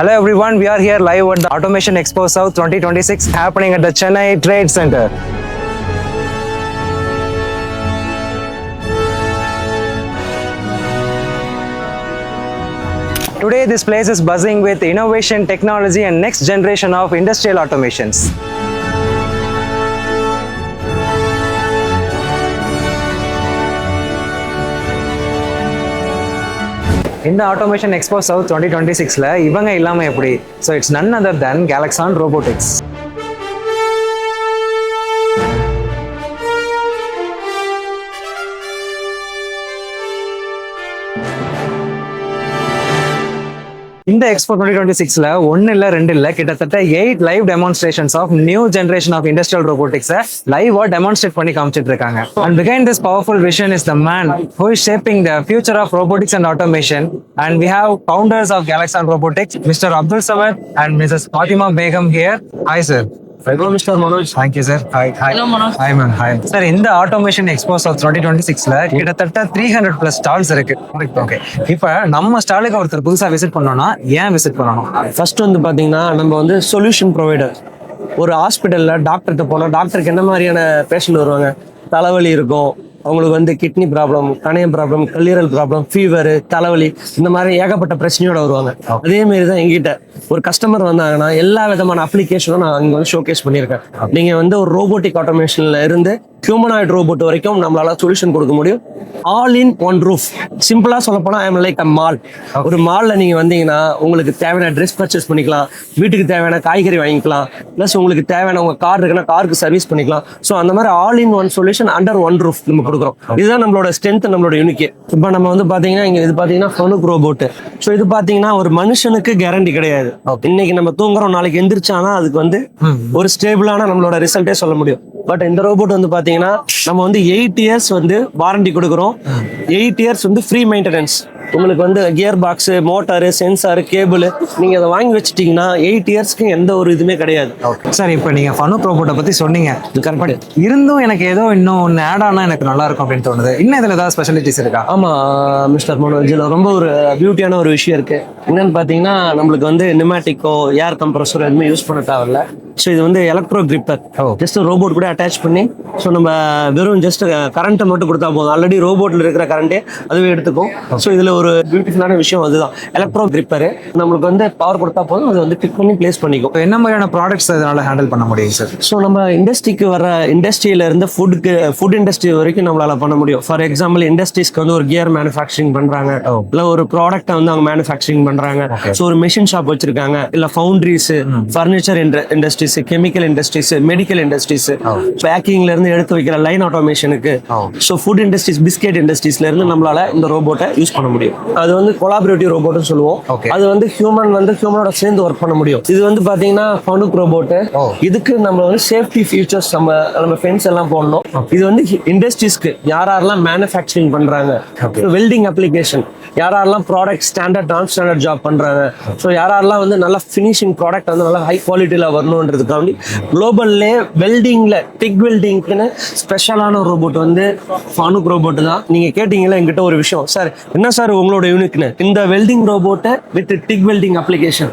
Hello everyone, we are here live at the Automation Expo South 2026 happening at the Chennai Trade Center. Today this place is buzzing with innovation, technology and next generation of industrial automations. In the Automation Expo South 2026, இவங்க இல்லாம எப்படி? So it's none other than Galaxon Robotics. இந்த expo 2026 ஒன்னு இல்ல ரெண்டு இல்ல கிட்டத்தட்ட 8 live demonstrations of new generation of industrial robotics லைவா டெமான்ஸ்ட்ரேட் பண்ணி காமிச்சிட்டு இருக்காங்க. And behind this powerful vision is the man who is shaping the future of robotics and automation. And we have founders of Galaxon Robotics, Mr. Abdul Samad and Mrs. Fatima Begum here. Hi sir. Hello, Mr. Manoj. Thank you, sir. Hi. Hello, Manoj. Hi, man. Hi. Sir, இந்த Automation Expo South 2026 கிட்டத்தட்ட 300+ stalls இருக்கு. Okay. இப்போ நம்ம ஸ்டாலுக்கு ஒருத்தர் புதுசா visit பண்ணோம்னா ஏன் visit பண்ணணும்? ஃபர்ஸ்ட் வந்து பாத்தீங்கன்னா நம்ம வந்து சொல்யூஷன் ப்ரொவைடர். ஒரு ஹாஸ்பிட்டல்ல டாக்டர்கிட்ட போனால் டாக்டருக்கு என்ன மாதிரியான பேஷண்ட் வருவாங்க? தலைவலி இருக்கும், அவங்களுக்கு வந்து கிட்னி ப்ராப்ளம், கணையம் ப்ராப்ளம், கல்லீரல் ப்ராப்ளம், ஃபீவர், தலைவலி, இந்த மாதிரி ஏகப்பட்ட பிரச்சனையோட வருவாங்க. அதே மாதிரி தான் எங்கிட்ட ஒரு கஸ்டமர் வந்தாங்கன்னா எல்லா விதமான அப்ளிகேஷனும் நான் அங்கே வந்து ஷோகேஸ் பண்ணியிருக்கேன். நீங்கள் வந்து ஒரு ரோபோட்டிக் ஆட்டோமேஷன்ல இருந்து ஹியூமனாய்டு ரோபோட் வரைக்கும் நம்மளால சொல்யூஷன் கொடுக்க முடியும். All in one roof. சிம்பிளா சொல்ல போனா I am like a mall. ஒரு மால்ல நீங்க வந்தீங்கன்னா உங்களுக்கு தேவையான ட்ரெஸ் பர்ச்சேஸ் பண்ணிக்கலாம், வீட்டுக்கு தேவையான காய்கறி வாங்கிக்கலாம், பிளஸ் உங்களுக்கு தேவையான உங்க கார் இருக்குன்னா காருக்கு சர்வீஸ் பண்ணிக்கலாம். ஸோ அந்த மாதிரி all in one solution under one roof நம்ம கொடுக்குறோம். இதுதான் நம்மளோட ஸ்ட்ரென்த், நம்மளோட யூனிக். இப்போ நம்ம வந்து பாத்தீங்கன்னா இங்க இது பாத்தீங்கன்னா ஃபனுக் ரோபோட். ஸோ இது பாத்தீங்கன்னா ஒரு மனுஷனுக்கு கேரண்டி கிடையாது. இன்னைக்கு நம்ம தூங்குறோம், நாளைக்கு எந்திரிச்சானா அதுக்கு வந்து ஒரு ஸ்டேபிளான நம்மளோட ரிசல்ட்டே சொல்ல முடியும். பட் இந்த ரோபோட் வந்து பாத்தீங்கன்னா நம்ம வந்து 8 இயர்ஸ் வந்து வாரண்டி கொடுக்குறோம். 8 இயர்ஸ் வந்து ஃப்ரீ மெயின்டெனன்ஸ். உங்களுக்கு வந்து gear box, motor, sensor, cable நீங்க அதை வாங்கி வச்சுட்டீங்கன்னா 8 இயர்ஸ்க்கு எந்த ஒரு இதுவுமே கிடையாது. சார், இப்போ நீங்க ஃபனுக் ரோபோட்டை பத்தி சொன்னீங்க. கரெக்ட். இருந்தும் எனக்கு ஏதோ இன்னும் ஒன்று ஆட் ஆனா எனக்கு நல்லா இருக்கும் அப்படின்னு தோணுது. இன்னும் இதுல ஏதாவது ஸ்பெஷாலிட்டிஸ் இருக்கா? ஆமா மிஸ்டர் மனோஜ், இதுல ரொம்ப ஒரு பியூட்டியான ஒரு விஷயம் இருக்கு. என்னன்னு பாத்தீங்கன்னா நம்மளுக்கு வந்து நியூமேட்டிக்கோ ஏர் கம்ப்ரஸரோ எதுவுமே யூஸ் பண்ண தேவையில்ல. ஸோ இது வந்து எலக்ட்ரோ கிரிப்பர். ஜஸ்ட் ரோபோட் கூட அட்டாச் பண்ணி ஸோ நம்ம வெறும் ஜஸ்ட் கரண்ட்டை மட்டும் கொடுத்தா போதும். ஆல்ரெடி ரோபோட்ல இருக்கிற கரண்டே அதுவே எடுத்துக்கும். ஸோ இதுல ஒரு பியூட்டிஃபுல்லான விஷயம் அதுதான், எலக்ட்ரோ கிரிப்பர். நம்மளுக்கு வந்து பவர் கொடுத்தா போதும், அது வந்து கிளிக் பண்ணி பிளேஸ் பண்ணிக்கும். என்ன மாதிரியான ப்ராடக்ட்ஸ் அதனால ஹேண்டில் பண்ண முடியும் சார்? ஸோ நம்ம இண்டஸ்ட்ரிக்கு வர இண்டஸ்ட்ரியில இருந்து ஃபுட் இண்டஸ்ட்ரி வரைக்கும் நம்மளால பண்ண முடியும். ஃபார் எக்ஸாம்பிள் இண்டஸ்ட்ரீஸ்க்கு வந்து ஒரு கியர் மேனுஃபேக்சரிங் பண்றாங்க, இல்ல ஒரு ப்ராடக்ட்டை வந்து அவங்க மேனுஃபேக்சரிங் பண்றாங்க. ஸோ ஒரு மெஷின் ஷாப் வச்சிருக்காங்க, இல்ல foundries, furniture industries, chemical industries, medical industries, பேக்கிங்ல இருந்து எடுத்து வைக்கிற லைன் ஆட்டோமேஷனுக்கு. ஸோ ஃபுட் இண்டஸ்ட்ரீஸ், பிஸ்கெட் இண்டஸ்ட்ரீஸ்ல இருந்து நம்மளால இந்த ரோபோட்டை யூஸ் பண்ண முடியும். அது வந்து கொலாபரேட்டிவ் ரோபோட்னு சொல்லுவோம். அது வந்து ஹியூமனோட சேர்ந்து ஒர்க் பண்ண முடியும். இது வந்து பாத்தீங்கன்னா ஃபனுக் ரோபோட். இதுக்கு நம்ம வந்து சேஃப்டி ஃபீச்சர்ஸ் நம்ம ஃபென்ஸ் எல்லாம் போடணும். இது வந்து இண்டஸ்ட்ரீஸ்க்கு யாரெல்லாம் மேனுஃபேக்சரிங் பண்றாங்க, வெல்டிங் அப்ளிகேஷன், யாரெல்லாம் ப்ராடக்ட் ஸ்டாண்டர்ட் நான் ஸ்டாண்டர்ட் ஜாப் பண்றாங்க, ஸோ யாரெல்லாம் வந்து நல்ல ஃபினிஷிங் ப்ராடக்ட் வந்து நல்லா ஹை குவாலிட்டியில வரணுன்றதுக்காண்டி குளோபல்ல வெல்டிங்ல டிக் வெல்டிங்க்குன்னு ஸ்பெஷலான ரோபோட் வந்து ஃபனுக் ரோபோட் தான். நீங்க கேட்டீங்களா என்கிட்ட ஒரு விஷயம், சார் என்ன சார் உங்களோட யூனிக்னு? இந்த வெல்டிங் ரோபோட்டை வித் டிக் வெல்டிங் அப்ளிகேஷன்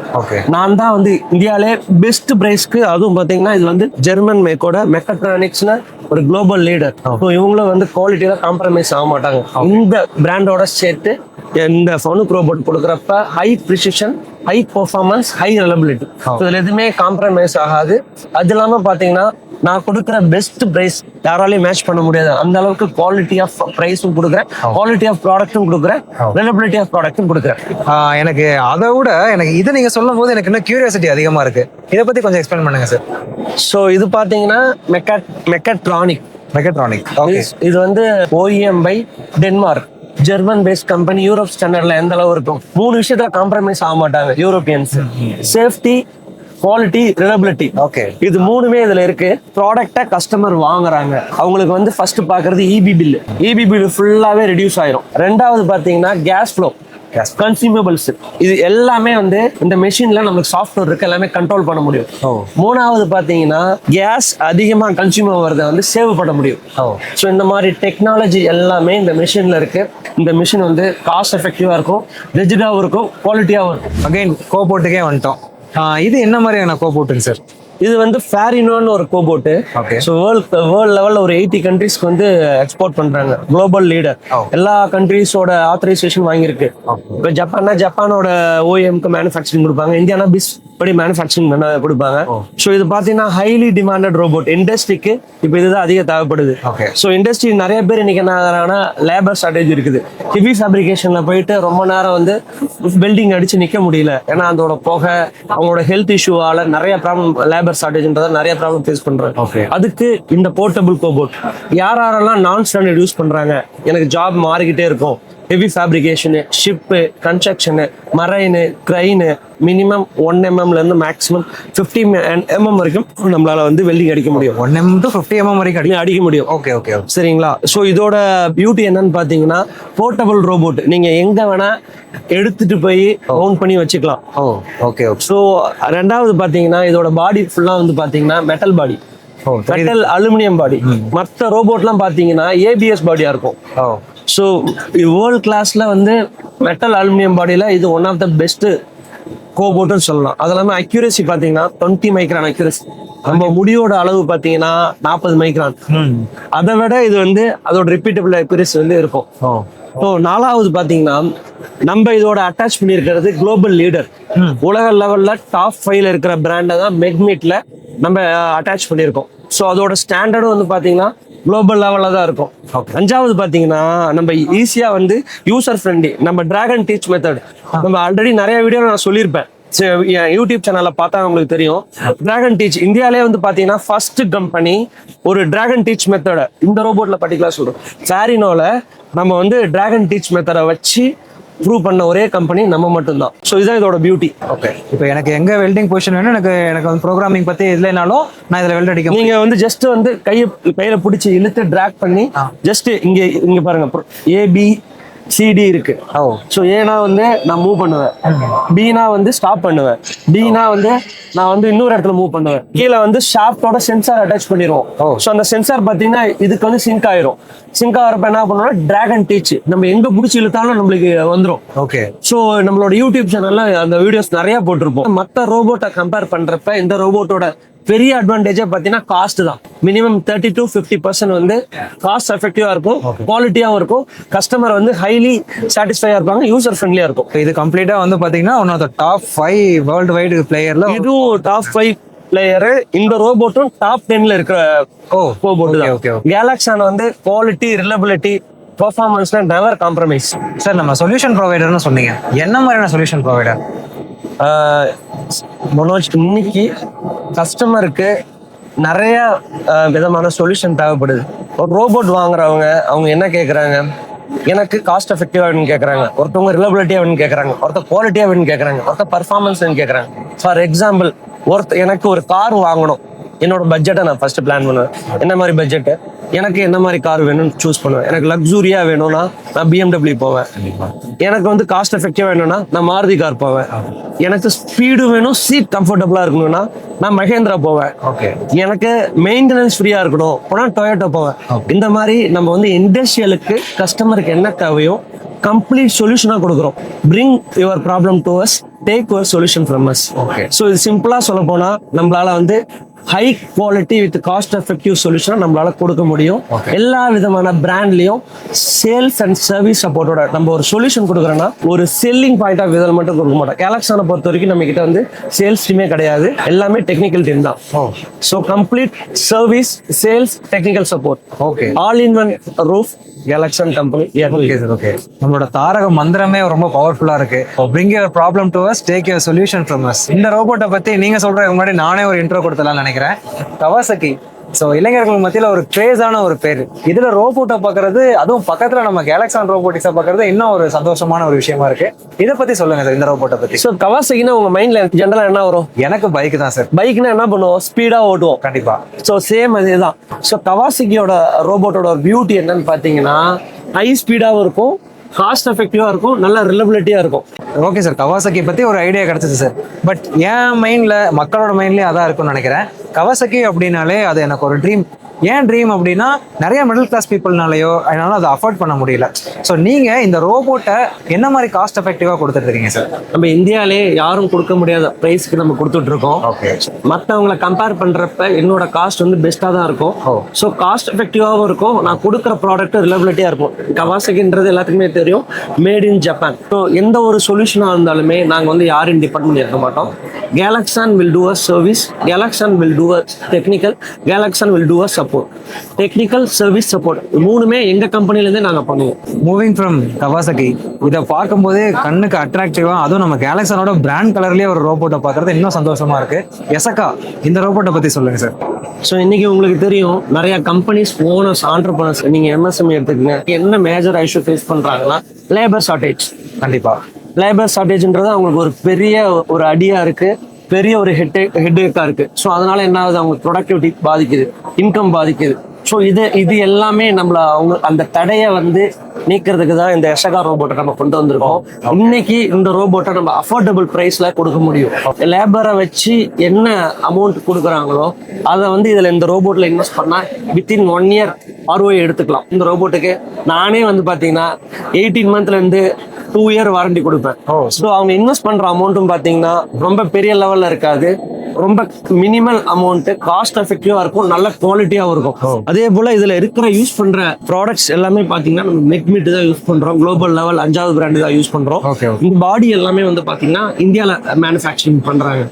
நான் தான் வந்து இந்தியாவிலே பெஸ்ட் பிரைஸ்க்கு, அதுவும் பாத்தீங்கன்னா இது வந்து ஜெர்மன் மேக்கோட மெக்கட்ரானிக்ஸ்னு ஒரு குளோபல் லீடர். இவங்களும் வந்து குவாலிட்டியில காம்ப்ரமைஸ் ஆக மாட்டாங்க. இந்த பிராண்டோட சேர்த்து இந்த ஃபனுக் ரோபோட் கொடுக்குறப்ப high precision, high performance, high reliability, இதுல எதுவுமே காம்ப்ரமைஸ் ஆகாது. அது இல்லாம பாத்தீங்கன்னா நான் கொடுக்குற பெஸ்ட் பிரைஸ் யாராலையும் மேட்ச் பண்ண முடியாது. அந்த அளவுக்கு குவாலிட்டி ஆஃப் பிரைஸும் கொடுக்குறேன், குவாலிட்டி ஆஃப் ப்ராடக்ட்டும் கொடுக்குறேன், ரிலையபிலிட்டி ஆஃப் ப்ராடக்ட்டும் கொடுக்குறேன். எனக்கு அதை விட எனக்கு இதை நீங்க சொல்லும் போது எனக்கு இன்னும் கியூரியாசிட்டி அதிகமா இருக்கு. இதை பத்தி கொஞ்சம் எக்ஸ்பிளைன் பண்ணுங்க சார். ஸோ இது பாத்தீங்கன்னா மெக்கட்ரானிக். இது வந்து OEM by Denmark, German based company. Europe ஸ்டாண்டர்ட்ல எந்த அளவு இருக்கும்? 3 விஷயத்துல காம்ப்ரமைஸ் ஆக மாட்டாங்க யூரோப்பியன்ஸ். Safety, quality, reliability. இது 3மே இதுல இருக்கு. ப்ராடக்ட்டை கஸ்டமர் வாங்குறாங்க, அவங்களுக்கு வந்து ஃபர்ஸ்ட் பாக்குறது EB பில். EB பில் ஃபுல்லாவே ரெடியூஸ் ஆயிரும். ரெண்டாவது பாத்தீங்கன்னா கேஸ் ஃப்ளோ. கன்சியூமபிள்ஸ் இது எல்லாமே வந்து இந்த மெஷின்ல நமக்கு சாஃப்ட்வேர் இருக்கு, எல்லாமே கண்ட்ரோல் பண்ண முடியும். மூணாவது பாத்தீங்கன்னா கேஸ் அதிகமா கன்சியூம் ஆகிறத வந்து சேவ் பண்ண முடியும். ஸோ இந்த மாதிரி டெக்னாலஜி எல்லாமே இந்த மிஷின்ல இருக்கு. இந்த மிஷின் வந்து காஸ்ட் எஃபெக்டிவா இருக்கும், ரிஜிடாவும் இருக்கும், குவாலிட்டியாவும் இருக்கும். அகைன் கோபோட்டுக்கே வந்துட்டோம். இது என்ன மாதிரியான கோபோட்டுங்க சார்? இது வந்து ஃபேரினோன்னு ஒரு கோபோட்டு. ஸோ வேர்ல்ட் லெவலில் ஒரு 80 கண்ட்ரீஸ்க்கு வந்து எக்ஸ்போர்ட் பண்றாங்க. குளோபல் லீடர், எல்லா கண்ட்ரீஸோட ஆத்தரைசேஷன் வாங்கியிருக்கு. இப்போ ஜப்பானோட ஓஎம்க்கு மேனுஃபேக்சரிங் கொடுப்பாங்க, இந்தியானா பிஸ் படி மேனுஃபேக்சரிங் பண்ண கொடுப்பாங்க. ஸோ இது பார்த்தீங்கன்னா ஹைலி டிமாண்டட் ரோபோட். இண்டஸ்ட்ரிக்கு இப்போ இதுதான் அதிக தேவைப்படுது. Okay. ஸோ இண்டஸ்ட்ரி நிறைய பேர் இன்னைக்கு என்ன ஆகுறாங்கன்னா லேபர் ஷார்டேஜ் இருக்குது. ஹெவி ஃபேப்ரிகேஷன்ல போயிட்டு ரொம்ப நேரம் வந்து பில்டிங் அடிச்சு நிற்க முடியல. ஏன்னா அதோட புகை, அவங்களோட ஹெல்த் இஷ்யூவால நிறைய ப்ராப்ளம், லேபர் ஷார்டேஜ்ன்றத நிறைய ப்ராப்ளம் ஃபேஸ் பண்றாங்க. Okay. அதுக்கு இந்த போர்ட்டபிள் கோபோட் யாரெல்லாம் நான் ஸ்டாண்டர்ட் யூஸ் பண்றாங்க, எனக்கு ஜாப் மாறிக்கிட்டே இருக்கும், heavy fabrication, ship, construction, marine, crane, minimum 1 mm இருந்து மேக்ஸிமம் 50 mm வரைக்கும் நம்மளால வந்து வெல்டிங் அடிக்க முடியும். 1 mm to 50 mm வரைக்கும் அடிக்க முடியும். Okay okay. சரிங்களா? ஸோ இதோட பியூட்டி என்னன்னு பார்த்தீங்கன்னா, போர்ட்டபிள் ரோபோட் நீங்க எங்க வேணா எடுத்துட்டு போய் மவுண்ட் பண்ணி வச்சுக்கலாம். Okay okay. ஸோ ரெண்டாவது பார்த்தீங்கன்னா இதோட பாடி ஃபுல்லா வந்து பார்த்தீங்கன்னா மெட்டல் பாடி, மெட்டல் அலுமினியம் பாடி. மற்ற ரோபோட்லாம் பார்த்தீங்கன்னா ஏபிஎஸ் பாடியா இருக்கும். ஸோ வேர்ல்ட் கிளாஸ்ல வந்து மெட்டல் அலுமினியம் பாடியில இது ஒன் ஆஃப் த பெஸ்ட் கோபோட்னு சொல்லலாம். அது இல்லாமல் அக்யூரேசி பார்த்தீங்கன்னா 20 மைக்ரான் அக்யூரேசி. நம்ம முடியோட அளவு பார்த்தீங்கன்னா 40 மைக்ரான். அதை விட இது வந்து அதோட ரிப்பீட்டபிள் அக்யூரேசி வந்து இருக்கும். ஸோ நாலாவது பார்த்தீங்கன்னா நம்ம இதோட அட்டாச் பண்ணியிருக்கிறது குளோபல் லீடர். உலக லெவல்ல டாப் 5ல இருக்கிற பிராண்டை தான் மெக்மீட்ல நம்ம அட்டாச் பண்ணியிருக்கோம். ஸோ அதோட ஸ்டாண்டர்டும் வந்து பார்த்தீங்கன்னா குளோபல் லெவலில் தான் இருக்கும். அஞ்சாவது பார்த்தீங்கன்னா நம்ம ஈஸியாக வந்து யூசர் ஃப்ரெண்ட்லி, நம்ம டிராகன் டீச் மெத்தட் நம்ம ஆல்ரெடி நிறைய வீடியோ நான் சொல்லியிருப்பேன். யூடியூப் சேனல்ல பார்த்தா உங்களுக்கு தெரியும். டிராகன் டீச் இந்தியாவிலே வந்து பார்த்தீங்கன்னா ஃபர்ஸ்ட் கம்பெனி ஒரு டிராகன் டீச் மெத்தடை இந்த ரோபோட்ல பர்டிகுலர் சொல்றோம். ஃபேரினோல நம்ம வந்து டிராகன் டீச் மெத்தடை வச்சு ப்ரூவ் பண்ண ஒரே கம்பெனி நம்ம மட்டும்தான். ஸோ இதுதான் இதோட பியூட்டி. ஓகே. இப்போ எனக்கு எங்க வெல்டிங் பொசிஷன் வேணும், எனக்கு வந்து ப்ரோக்ராமிங் பத்தி இல்லைனாலும் நான் இதுல வெல்ட் அடிக்க. நீங்க வந்து ஜஸ்ட் வந்து கையில பிடிச்சி இழுத்து டிராக் பண்ணி ஜஸ்ட் இங்க பாருங்க ஏபி சிடி இருக்கு. ஸோ ஏனா வந்து நான் மூவ் பண்ணுவேன், பினா வந்து ஸ்டாப் பண்ணுவேன், டினா வந்து நான் வந்து இன்னொரு இடத்துல மூவ் பண்ணுவேன். கீழே வந்து ஷாஃப்டோட சென்சார் அட்டாச் பண்ணிடுவோம். ஸோ அந்த சென்சார் பார்த்தீங்கன்னா இதுக்கு வந்து சிங்க் ஆயிரும். சிங்க் ஆகிறப்ப என்ன பண்ணுவோம், டிராகன் டீச் நம்ம எங்க பிடிச்சி இழுத்தாலும் நம்மளுக்கு வந்துடும். ஓகே. ஸோ நம்மளோட யூடியூப் சேனல்ல அந்த வீடியோஸ் நிறைய போட்டிருப்போம். மற்ற ரோபோட்டை கம்பேர் பண்றப்ப இந்த ரோபோட்டோட பெரிய அட்வான்டேஜே பார்த்தீங்கன்னா காஸ்ட் தான். மினிமம் 30 to 50% வந்து காஸ்ட் எஃபெக்டிவா இருக்கும், குவாலிட்டியாகவும் இருக்கும், கஸ்டமர் வந்து ஹைலி சாட்டிஸ்ஃபையா இருப்பாங்க, யூசர் ஃப்ரெண்ட்லியா இருக்கும். இது கம்ப்ளீட்டா வந்து பாத்தீங்கன்னா one of the top 5 world wide பிளேயர்ல இதுவும் டாப் 5 பிளேயரு. இந்த ரோபோட்டும் டாப் 10ல இருக்கிற ரோபோட் தான். கேலக்ஸான் வந்து குவாலிட்டி, ரிலபிலிட்டி, பெர்ஃபார்மன்ஸ்ல நெவர் காம்ப்ரமைஸ். சார் நம்ம சொல்யூஷன் ப்ரொவைடர்னு சொன்னீங்க, என்ன மாதிரியான சொல்யூஷன் ப்ரொவைடர்? மனோஜ், இன்னைக்கு கஸ்டமருக்கு நிறைய விதமான சொல்யூஷன் தேவைப்படுது. ஒரு ரோபோட் வாங்குறவங்க அவங்க என்ன கேட்குறாங்க, எனக்கு காஸ்ட் எஃபெக்டிவா வேணும்னு கேட்குறாங்க, ஒருத்தவங்க ரிலபிலிட்டியா வேணும்னு கேட்குறாங்க, ஒருத்தர் குவாலிட்டியா வேணும்னு கேட்குறாங்க, ஒருத்தர் பர்ஃபார்மன்ஸ் கேட்குறாங்க. ஃபார் எக்ஸாம்பிள், எனக்கு ஒரு கார் வாங்கணும், என்னோட பட்ஜெட்டை நான் ஃபர்ஸ்ட் பிளான் பண்ணுவேன். என்ன மாதிரி பட்ஜெட்டு, எனக்கு என்ன மாதிரி கார் வேணும்னு சூஸ் பண்ணுவேன். எனக்கு லக்ஸூரியா வேணும்னா நான் BMW போவேன். எனக்கு வந்து காஸ்ட் எஃபெக்டிவா வேணும்னா நான் மாருதி கார் போவேன். எனக்கு ஸ்பீடு வேணும், சீட் கம்ஃபர்டபுளா இருக்கணும்னா நான் மகேந்திரா போவேன். எனக்கு மெயின்டெனன்ஸ் ஃப்ரீயா இருக்கணும் போனா டொயோட்டோ போவேன். இந்த மாதிரி நம்ம வந்து இண்டஸ்ட்ரியலுக்கு கஸ்டமருக்கு என்ன தேவையோ கம்ப்ளீட் சொல்யூஷனா கொடுக்குறோம். Bring your problem to us, take your solution from us. So இது சிம்பிளா சொல்ல போனா நம்மளால வந்து high quality with cost effective solution நம்மளால கொடுக்க முடியும். எல்லா விதமான பிராண்ட்லயும் சேல்ஸ் அண்ட் சர்வீஸ் சப்போர்ட்டோட நம்ம ஒரு சொல்யூஷன் கொடுக்குறோம்னா ஒரு செல்லிங் பாயிண்ட் ஆஃப் விதல் மட்டும் கொடுக்க மாட்டோம். கேலக்ஸானை பொறுத்த வரைக்கும் நம்ம கிட்ட வந்து சேல்ஸ் டீமே கிடையாது, எல்லாமே டெக்னிக்கல் டீம் தான். So complete service, sales, technical support, okay, all in one roof Galaxon company. Okay. நம்மளோட தாரக மந்திரமே ரொம்ப பவர்ஃபுல்லா இருக்கு. Bring your problem to us, take your solution from us. இந்த ரோபோட்டை பத்தி நீங்க சொல்ற முன்னாடி நானே ஒரு இன்ட்ரோ கொடுத்தலாம்னு நினைக்கிறேன். கவாசகி. ஸோ இளைஞர்கள் மத்தியில் ஒரு கிரேஸான ஒரு பேர். இதுல ரோபோட்டை பார்க்கறது, அதுவும் பக்கத்துல நம்ம கேலக்ஸான் ரோபோட்டிக்ஸை பார்க்கறது இன்னும் ஒரு சந்தோஷமான ஒரு விஷயமா இருக்கு. இதை பத்தி சொல்லுங்க சார், இந்த ரோபோட்டை பத்தி. ஸோ கவாசகினா உங்க மைண்ட்ல ஜென்ரலா என்ன வரும்? எனக்கு பைக் தான் சார். பைக்னா என்ன பண்ணுவோம், ஸ்பீடா ஓட்டுவோம். கண்டிப்பா. ஸோ சேம் அதேதான். ஸோ கவாசகியோட ரோபோட்டோட ஒரு பியூட்டி என்னன்னு பாத்தீங்கன்னா ஹை ஸ்பீடாகவும் இருக்கும், காஸ்ட் எஃபெக்டிவா இருக்கும், நல்ல ரிலபிலிட்டியா இருக்கும். ஓகே சார், கவாசக்கி பத்தி ஒரு ஐடியா கிடைச்சது சார். பட் என் மைண்ட்ல, மக்களோட மைண்ட்லயே அதான் இருக்கும்னு நினைக்கிறேன். கவாசக்கி அப்படின்னாலே அது எனக்கு ஒரு ட்ரீம். ஏன் ட்ரீம் அப்படின்னா, நிறைய மிடில் கிளாஸ் பீப்புள்னாலையோ அதனால அதை அஃபோர்ட் பண்ண முடியல. ஸோ நீங்க இந்த ரோபோட்டை என்ன மாதிரி காஸ்ட் எஃபெக்டிவா கொடுத்துட்டு இருக்கீங்க சார்? நம்ம இந்தியாவிலே யாரும் கொடுக்க முடியாத ப்ரைஸ்க்கு நம்ம கொடுத்துட்டு இருக்கோம். ஓகே. மற்றவங்களை கம்பேர் பண்றப்ப என்னோட காஸ்ட் வந்து பெஸ்ட்டாக தான் இருக்கும். ஸோ காஸ்ட் எஃபெக்டிவாகவும் இருக்கும், நான் கொடுக்குற ப்ராடக்ட் ரிலபிலிட்டியாக இருக்கும். கவாசகின்றது எல்லாத்துக்குமே தெரியும், மேட் இன் ஜப்பான். ஸோ எந்த ஒரு சொல்யூஷனாக இருந்தாலுமே நாங்கள் வந்து யாரையும் டிபெண்ட் பண்ணி இருக்க மாட்டோம். Galaxon will do a service, Galaxon will do a technical, Galaxon will do a support. Technical, service, support மூணுமே எங்க கம்பெனிலேருந்தே நாங்கள் பண்ணுவோம். மூவிங் ஃப்ரம் கவாசகி, இதை பார்க்கும்போதே கண்ணுக்கு அட்ராக்டிவா, அதுவும் நம்ம கேலக்ஸானோட பிராண்ட் கலர்லயே ஒரு ரோபோட்டை பார்க்கறது இன்னும் சந்தோஷமா இருக்கு. எசக்கா, இந்த ரோபோட்டை பத்தி சொல்லுங்க சார். ஸோ இன்னைக்கு உங்களுக்கு தெரியும், நிறைய கம்பெனிஸ், ஓனர்ஸ், ஆண்டர்பிரனர்ஸ், நீங்க எம்எஸ்எம்இ எடுத்துக்கங்க, என்ன மேஜர் இஷ்யூ ஃபேஸ் பண்றாங்கன்னா லேபர் ஷார்டேஜ். கண்டிப்பா லேபர் ஷார்டேஜ்ன்றது அவங்களுக்கு ஒரு பெரிய ஒரு அடியா இருக்கு, பெரிய ஒரு ஹெட்டேக்கா இருக்கு. ஸோ அதனால என்ன ஆகுது, அவங்க ப்ரொடக்டிவிட்டி பாதிக்குது, இன்கம் பாதிக்குது. ஸோ இது எல்லாமே நம்மள அவங்க அந்த தடையை வந்து நீக்கிறதுக்கு தான் இந்த எசகா ரோபோட்டை நம்ம கொண்டு வந்திருக்கோம். இன்னைக்கு இந்த ரோபோட்டை நம்ம அஃபோர்டபுள் ப்ரைஸ்ல கொடுக்க முடியும். லேபரை வச்சு என்ன அமௌண்ட் கொடுக்குறாங்களோ அதை வந்து இதுல இந்த ரோபோட்ல இன்வெஸ்ட் பண்ணா வித்தின் 1 year ROI எடுத்துக்கலாம். இந்த ரோபோட்டுக்கு நானே வந்து பாத்தீங்கன்னா 18 monthல இருந்து 2 year வாரண்டி கொடுப்பேன். ஸோ அவங்க இன்வெஸ்ட் பண்ற அமௌண்ட்டும் பாத்தீங்கன்னா ரொம்ப பெரிய லெவல்ல இருக்காது, ரொம்ப மினிமல் அமௌண்ட், காஸ்ட் எஃபெக்டிவா இருக்கும், நல்ல குவாலிட்டியாவும் இருக்கும். அதே போல இதுல இருக்கிற யூஸ் பண்ற ப்ராடக்ட்ஸ் எல்லாமே பாத்தீங்கன்னா நம்ம நெக்மிட் தான் யூஸ் பண்றோம், குளோபல் லெவல் 5வது பிராண்ட் தான் யூஸ் பண்றோம். இந்த பாடி எல்லாமே வந்து பாத்தீங்கன்னா இந்தியால மேனுஃபேக்சரிங் பண்றாங்க.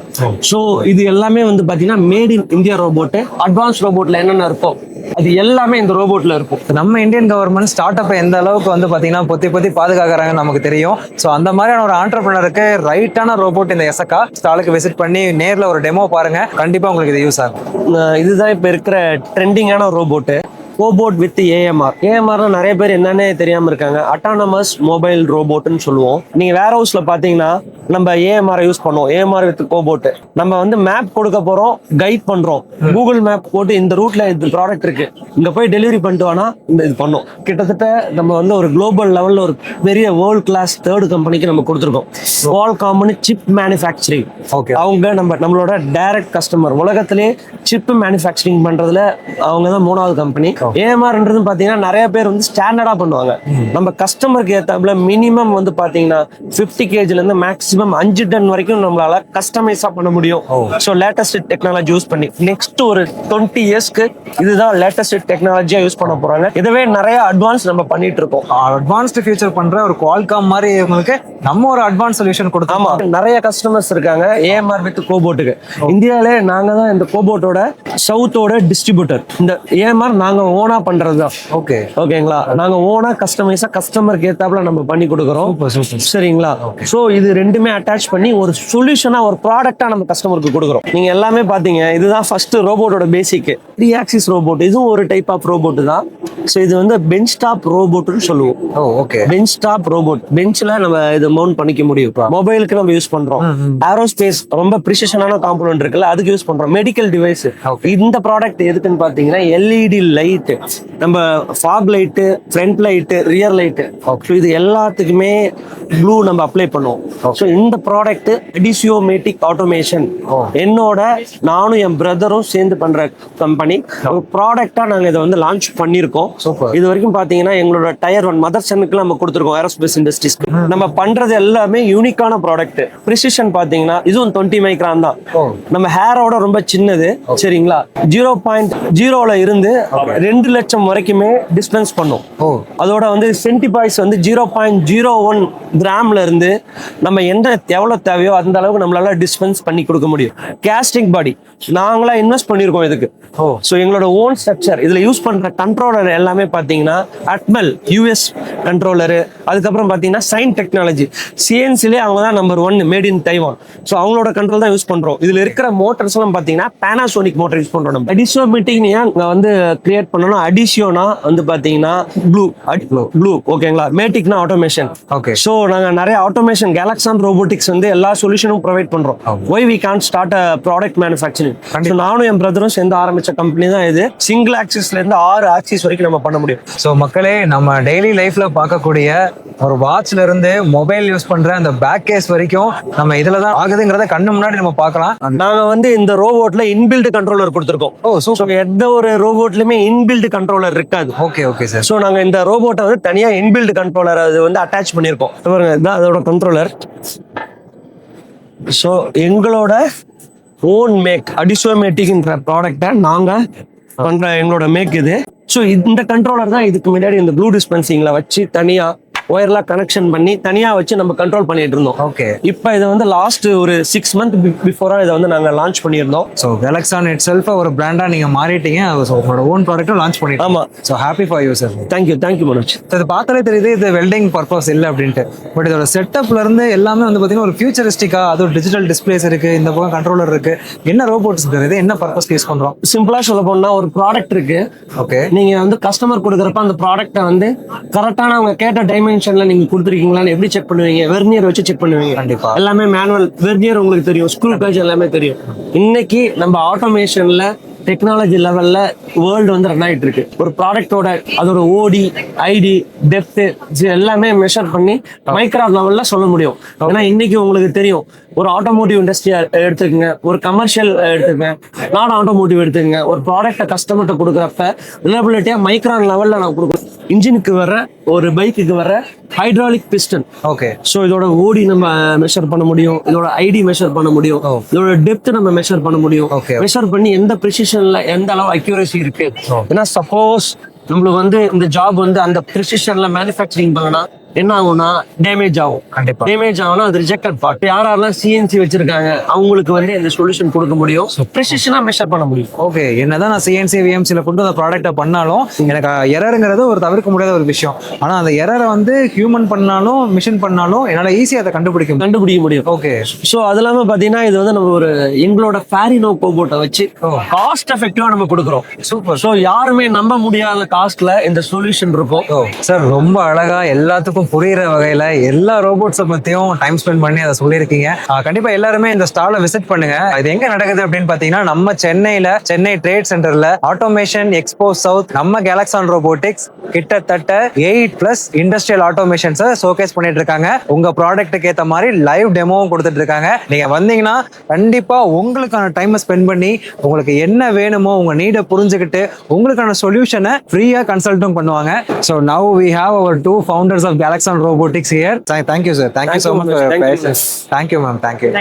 ஸோ இது எல்லாமே வந்து பாத்தீங்கன்னா made in India robot. Advance ரோபோட்ல என்னென்ன இருக்கும் அது எல்லாமே இந்த ரோபோட்ல இருக்கும். நம்ம இந்தியன் கவர்மெண்ட் ஸ்டார்ட் அப்பை எந்த அளவுக்கு வந்து பாத்தீங்கன்னா பொத்தி பாதுகாக்கிறாங்க நமக்கு தெரியும். ஸோ அந்த மாதிரியான ஒரு ஆண்டர்பிரினருக்கு ரைட்டான ரோபோட் இந்த எசக்கா. ஸ்டாலுக்கு விசிட் பண்ணி நேர்ல ஒரு டெமோ பாருங்க, கண்டிப்பா உங்களுக்கு இது யூஸ் ஆகும். இதுதான் இப்ப இருக்கிற ட்ரெண்டிங்கான ரோபோட்டு, கோபோட் வித் ஏஎம்ஆர். ஏஎம்ஆர்னா நிறைய பேர் என்னன்னே தெரியாம இருக்காங்க. அட்டானமஸ் மொபைல் ரோபோட்னு சொல்லுவோம். நீங்க வேர் ஹவுஸ்ல பாத்தீங்கன்னா நம்ம ஏஎம்ஆர் யூஸ் பண்ணுவோம், ஏஎம்ஆர் வித் கோபோட். நம்ம வந்து மேப் கொடுக்க போறோம், கைட் பண்றோம், கூகுள் மேப் போட்டு இந்த ரூட்ல இந்த ப்ராடக்ட் இருக்கு, இங்க போய் டெலிவரி பண்ணிட்டு வேணா இந்த இது பண்ணோம். கிட்டத்தட்ட நம்ம வந்து ஒரு குளோபல் லெவல்ல ஒரு பெரிய வேர்ல்ட் கிளாஸ் 3rd கம்பெனிக்கு நம்ம கொடுத்துருக்கோம். குவால்காம்னு சிப் மேனுஃபேக்சரிங். அவங்க நம்மளோட டைரக்ட் கஸ்டமர். உலகத்திலே சிப் மேனுஃபேக்சரிங் பண்றதுல அவங்க தான் 3வது கம்பெனி. ஏஎம்ஆர்ன்றது பாத்தீங்கன்னா நிறைய பேர் வந்து ஸ்டாண்டர்டா பண்ணுவாங்க. நம்ம கஸ்டமருக்கு ஏத்தாப்புல மினிமம் வந்து பாத்தீங்கன்னா 50 kgல இருந்து மேக்ஸிமம் 5 டன் வரைக்கும் நம்மளால கஸ்டமைஸா பண்ண முடியும். ஸோ லேட்டஸ்ட் டெக்னாலஜி யூஸ் பண்ணி நெக்ஸ்ட் ஒரு 20 yearsக்கு இதுதான் லேட்டஸ்ட் டெக்னாலஜியா யூஸ் பண்ண போறாங்க. இதுவே நிறைய அட்வான்ஸ் நம்ம பண்ணிட்டு இருக்கோம். அட்வான்ஸ்டு ஃபியூச்சர் பண்ற ஒரு குவால்காம் மாதிரி உங்களுக்கு நம்ம ஒரு அட்வான்ஸ் சொல்யூஷன் கொடுத்தோம். ஆமா, நிறைய கஸ்டமர்ஸ் இருக்காங்க ஏஎம்ஆர் வித் கோபோட்டுக்கு. இந்தியாவிலே நாங்க தான் இந்த கோபோட்டோட சவுத்தோட டிஸ்ட்ரிபியூட்டர். இந்த ஏஎம்ஆர் நாங்க ஓனா பண்றது தான். ஓகேங்களா, நாங்க ஓனா கஸ்டமைஸா கஸ்டமருக்கு ஏத்தாப்புல நம்ம பண்ணி கொடுக்குறோம். சரிங்களா. சோ இது ரெண்டுமே அட்டாச் பண்ணி ஒரு சொல்யூஷனா ஒரு ப்ராடக்டா நம்ம கஸ்டமருக்கு கொடுக்குறோம். நீங்க எல்லாமே பாத்தீங்க, இதுதான் ஃபர்ஸ்ட் ரோபோட்டோட பேசிக் 3 axis ரோபோட். இதுவும் ஒரு டைப் ஆஃப் ரோபோட் தான். ஸோ இது வந்து பெஞ்ச் டாப் ரோபோட்னு சொல்லுவோம். பெஞ்ச் டாப் ரோபோட், பெஞ்ச்ல நம்ம இது மவுண்ட் பண்ணிக்க முடியும். மொபைலுக்கு நம்ம யூஸ் பண்றோம். ஏரோஸ்பேஸ் ரொம்ப ப்ரிசிஷனான காம்பனன்ட் இருக்குல்ல, அதுக்கு யூஸ் பண்றோம். Medical device. இந்த ப்ராடக்ட் எதுக்குன்னு பாத்தீங்கன்னா எல்இடி லைட், நம்ம fog light, front light, rear light, இது எல்லாத்துக்குமே ப்ளூ நம்ம அப்ளை பண்ணுவோம். ஸோ இந்த ப்ராடக்ட் அடிசியோமேட்டிக் ஆட்டோமேஷன் என்னோட நானும் என் பிரதரும் சேர்ந்து பண்ற கம்பெனி. ஒரு ப்ராடக்டா நாங்க இதை வந்து லான்ச் பண்ணிருக்கோம். இது வரைக்கும் பாத்தீங்கன்னா எங்களோட டயர் 1 மதர் சனுக்கு நம்ம கொடுத்துருக்கோம் ஏரோஸ்பேஸ் இண்டஸ்ட்ரீஸ். நம்ம பண்றது எல்லாமே யூனிக்கான ப்ராடக்ட். ப்ரிசிஷன் பாத்தீங்கன்னா இதுவும் 20 மைக்ரான் தான். நம்ம ஹேரோட ரொம்ப சின்னது. சரிங்களா, 0.0ல இருந்து 2 லட்சம் வரைக்குமே டிஸ்பென்ஸ் பண்ணும். அதோட வந்து சென்டிபாய்ஸ் வந்து 0.01 கிராம்ல இருந்து நம்ம எவ்வளவு தேவையோ அந்த அளவுக்கு நம்மளால டிஸ்பென்ஸ் பண்ணி கொடுக்க முடியும். கேஸ்டிங் பாடி நாங்களா இன்வெஸ்ட் பண்ணிருக்கோம் இதுக்கு. ஸோ எங்களோட ஓன் ஸ்ட்ரக்சர். இதுல யூஸ் பண்ற கண்ட்ரோலர் எல்லாமே பாத்தீங்கன்னா அட்மல் யூஎஸ் கண்ட்ரோலரு, அதுக்கப்புறம் பாத்தீங்கன்னா சைன் டெக்னாலஜி சிஎன்சிலே அவங்க தான் number 1 made in Taiwan. So அவங்களோட கண்ட்ரோல் தான் யூஸ் பண்றோம். இதுல இருக்கிற மோட்டர்ஸ் எல்லாம் பாத்தீங்கன்னா பேனாசோனிக் மோட்டர் யூஸ் பண்றோம். நம்ம அடிசோமேட்டிக் வந்து கிரியேட் பண்ண பண்ணணும். அடிஷியோனா வந்து பாத்தீங்கன்னா ப்ளூ ஓகேங்களா. மேட்டிக்னா ஆட்டோமேஷன். ஓகே. ஸோ நாங்க நிறைய ஆட்டோமேஷன் கேலக்ஸான் ரோபோட்டிக்ஸ் வந்து எல்லா சொல்யூஷனும் ப்ரொவைட் பண்றோம். Why we can start a product manufacturing. நானும் என் பிரதரும் சேர்ந்து ஆரம்பிச்ச கம்பெனி தான் இது. சிங்கிள் ஆக்சிஸ்ல இருந்து 6 ஆக்சிஸ் வரைக்கும் நம்ம பண்ண முடியும். ஸோ மக்களே, நம்ம டெய்லி லைஃப்ல பார்க்கக்கூடிய ஒரு வாட்ச்ல இருந்து மொபைல் யூஸ் பண்ற அந்த பேக் கேஸ் வரைக்கும் நம்ம இதுல தான் ஆகுதுங்கிறத கண்ணு முன்னாடி நம்ம பார்க்கலாம். நாங்க வந்து இந்த ரோபோட்ல இன்பில்ட் கண்ட்ரோலர் கொடுத்துருக்கோம். எந்த ஒரு ரோபோட்லயுமே இன்பில்ட் கண்ட்ரோலர் இருக்காது. Okay okay sir. ஸோ நாங்க இந்த ரோபோட்டை வந்து தனியா இன்பில்ட் கண்ட்ரோலர் அது வந்து அட்டாச் பண்ணியிருக்கோம். பாருங்க, இதுதான் அதோட கண்ட்ரோலர். ஸோ எங்களோட ஓன் மேக் அடிசோமேட்டிக்ன்ற ப்ராடக்டை நாங்க பண்ற எங்களோட மேக் இது. ஸோ இந்த கண்ட்ரோலர் தான் இதுக்கு முன்னாடி இந்த ப்ளூ டிஸ்பென்சிங்ல வச்சு தனியா ஒயர்லாம் கனெக்ஷன் பண்ணி தனியா வச்சு நம்ம கண்ட்ரோல் பண்ணிட்டு இருந்தோம். ஓகே. இப்போ இதை வந்து லாஸ்ட் ஒரு 6 months பிஃபோரா இதை வந்து நாங்க லான்ச் பண்ணியிருந்தோம். ஸோ கேலக்ஸான் இட் செல்ஃப் ஒரு பிராண்டா நீங்க மாறிட்டீங்க. ஸோ உங்களோட ஓன் ப்ராடக்ட்டும் லான்ச் பண்ணிட்டீங்க. ஆமா. So happy for you sir. Thank you Manoj. இது பார்த்தாலே தெரியுது இது வெல்டிங் பர்பஸ் இல்லை அப்படின்ட்டு. பட் இதோட செட்டப்ல இருந்து எல்லாமே வந்து பாத்தீங்கன்னா ஒரு ஃபியூச்சரிஸ்டிக்கா, அது ஒரு டிஜிட்டல் டிஸ்பிளேஸ் இருக்கு, இந்த பக்கம் கண்ட்ரோலர் இருக்கு. என்ன ரோபோட்ஸ் இது என்ன பர்பஸ் யூஸ் பண்றோம்? சிம்பிளா சொல்ல போனா ஒரு ப்ராடக்ட் இருக்கு. ஓகே. நீங்க வந்து கஸ்டமர் கொடுக்குறப்ப அந்த ப்ராடக்ட்டை வந்து கரெக்டான அவங்க கேட்ட டைமென்ஷன்ல நீங்க கொடுத்துருக்கீங்களான்னு எப்படி செக் பண்ணுவீங்க? வெர்னியர் வச்சு செக் பண்ணுவீங்க. கண்டிப்பா. எல்லாமே மேனுவல். வெர்னியர் உங்களுக்கு தெரியும், ஸ்க்ரூ பேஜ் எல்லாமே தெரியும். இன்னைக்கு நம்ம ஆட்டோமேஷன்ல டெக்னாலஜி லெவல்ல வேர்ல்டு வந்து ரன் ஆகிட்டு இருக்கு. ஒரு ப்ராடக்டோட அதோட ஓடி, ஐடி, டெப்த் எல்லாமே மெஷர் பண்ணி மைக்ரான் லெவல்ல சொல்ல முடியும். ஏன்னா இன்னைக்கு உங்களுக்கு தெரியும், ஒரு ஆட்டோமோட்டிவ் இண்டஸ்ட்ரி எடுத்துக்கங்க, ஒரு கமர்ஷியல் எடுத்துக்கங்க, நான் ஆட்டோமோட்டிவ் எடுத்துக்கங்க, ஒரு ப்ராடக்ட்டை கஸ்டமர்கிட்ட கொடுக்குறப்ப ரிலபிலிட்டியா மைக்ரான் லெவல்ல நான் கொடுக்குறோம். இன்ஜினுக்கு வர ஒரு பைக்குக்கு வர ஹைட்ராலிக் பிஸ்டன். ஓகே. ஸோ இதோட ஓடி நம்ம மெஷர் பண்ண முடியும், இதோட ஐடி மெஷர் பண்ண முடியும், இதோட டெப்த் நம்ம மெஷர் பண்ண முடியும். மெஷர் பண்ணி எந்த ப்ரிசிஷன்ல எந்த அளவு அக்யூரசி இருக்கு. ஏன்னா சப்போஸ் நம்மளுக்கு வந்து இந்த ஜாப் வந்து அந்த ப்ரிசிஷன்ல மேனுஃபேக்சரிங் பண்ணனா என்ன ஆகும்னா டேமேஜ் ஆகும். கண்டிப்பா டேமேஜ் ஆகும்னா அது ரிஜெக்டட் பார்ட். யாரெல்லாம் சிஎன்சி வச்சிருக்காங்க அவங்களுக்கு வந்து இந்த சொல்யூஷன் கொடுக்க முடியும், ப்ரிசிஷனா மெஷர் பண்ண முடியும். ஓகே. என்னதான் நான் சிஎன்சி விஎம்சில கொண்டு அந்த ப்ராடக்ட்டை பண்ணாலும் எனக்கு எரருங்கிறது ஒரு தவிர்க்க முடியாத ஒரு விஷயம். ஆனா அந்த எரரை வந்து ஹியூமன் பண்ணாலும் மிஷின் பண்ணாலும் என்னால ஈஸியா அதை கண்டுபிடிக்க முடியும். ஓகே. ஸோ அது இல்லாம பாத்தீங்கன்னா இது வந்து நம்ம ஒரு எங்களோட ஃபேரினோ கோபோட்டை வச்சு காஸ்ட் எஃபெக்டிவா நம்ம கொடுக்குறோம். சூப்பர். ஸோ யாருமே நம்ப முடியாத காஸ்ட்ல இந்த சொல்யூஷன் இருக்கும். சார் ரொம்ப அழகா எல்லாத்துக்கும் புரியுற வகையில எல்லா ரோபோட்ஸை பத்தியும் டைம் ஸ்பெண்ட் பண்ணி அதை சொல்லியிருக்கீங்க. கண்டிப்பா எல்லாருமே இந்த ஸ்டாலை விசிட் பண்ணுங்க. இது எங்க நடக்குது அப்படின்னு பாத்தீங்கன்னா நம்ம சென்னை ட்ரேட் சென்டர்ல ஆட்டோமேஷன் எக்ஸ்போ சவுத் நம்ம கேலக்ஸான் ரோபோட்டிக்ஸ் கிட்டத்தட்ட 8+ இண்டஸ்ட்ரியல் ஆட்டோமேஷன்ஸை ஷோகேஸ் பண்ணிட்டு இருக்காங்க. உங்க ப்ராடக்ட்டுக்கு ஏற்ற மாதிரி லைவ் டெமோவும் கொடுத்துட்டு இருக்காங்க. நீங்க வந்தீங்கன்னா கண்டிப்பா உங்களுக்கான டைமை ஸ்பெண்ட் பண்ணி உங்களுக்கு என்ன வேணுமோ உங்க நீடை புரிஞ்சுக்கிட்டு உங்களுக்கான சொல்யூஷனை ஃப்ரீயா கன்சல்ட்டும் பண்ணுவாங்க. So now we have our 2 founders of Galaxon Robotics here. Thank you, sir. Thank you so much for your patience. Thank you, ma'am. Thank you.